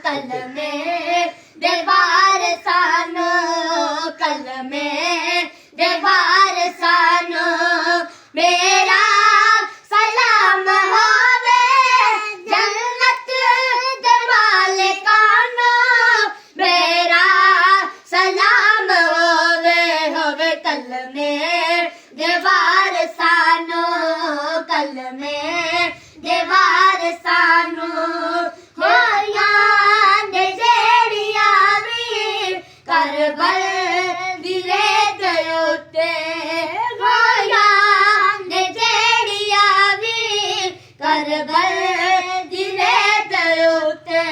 कलमे दे वारसानो कलमे दे वारसानो मेरा सलाम होवे जन्नत दे मालिकानो मेरा सलाम होवे कलमे दे वारसानो कलमे दे वारसानो हो याद जेड़िया वीर करबल दिले दयोते हो याद जेड़िया वीर करबल दिले दयोते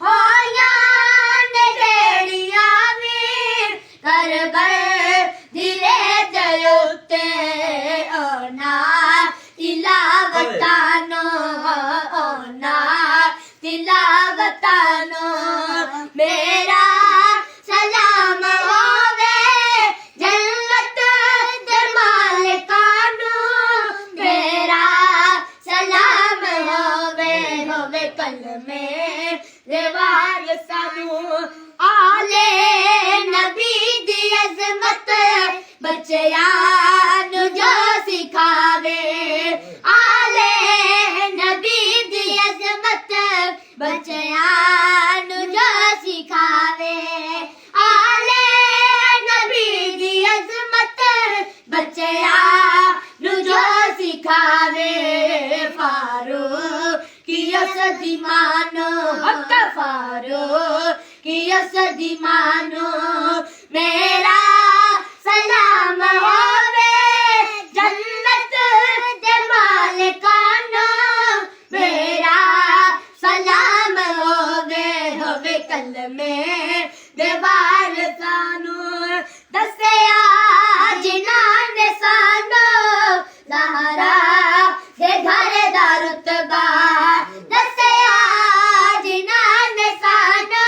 हो याद जेड़िया वीर करबल दिले दयोते ओना तिलावतानो ओना तिलावतानो मेरा सलाम होवे जन्नत दे मालिकानो मेरा सलाम होवे कलमे दे वारसानो आले नबी दी अज़मत बच्चियां नू जो सिखावे आले नबी दी अज़मत बच्चियां नू जो सिखावे आले नबी दी अज़मत बच्चियां नू जो सिखावे फारूक की असदी मानो हक फारूक की असदी मानो मेरा सलाम होवे जन्नत दे मालिकानो मेरा सलाम होवे कलमे दे वारसानो दस्या जिन्हां ने सानो ज़हरा दे घर दा रुतबा दस्या जिन्हां ने सानो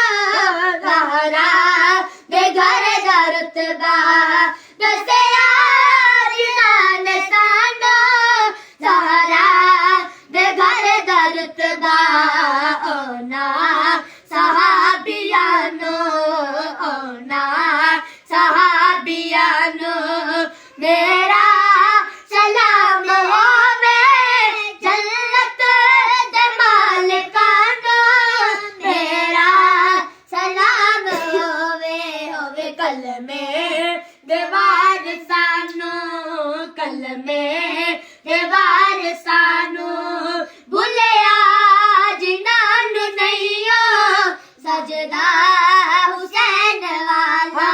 ज़हरा दे घर दा रुतबा दस्या जिन्हां ने सानो ज़हरा दे घर दा रुतबा ओना सहाबियानो ओना सहाबियानो मेरा सलाम होवे जन्नत दे मालिकानो मेरा सलाम होवे कलमे दे वारसानो कलमे दे वारसानो भुलिया जिन्हां नू नहियो सजदा हुसैन वाला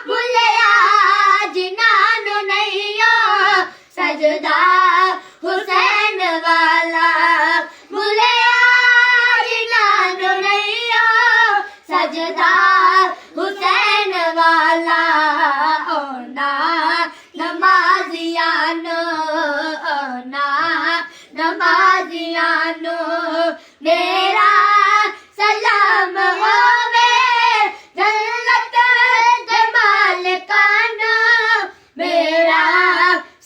भुलिया जिन्हां नू नहियो सजदा हुसैन वाला भुलिया जिन्हां नू नहियो सजदा हुसैन वाला ओना नमाजियानो ओना नमाजियानो मेरा सलाम होवे जन्नत दे मालिकानो मेरा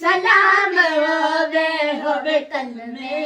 सलाम होवे कलमे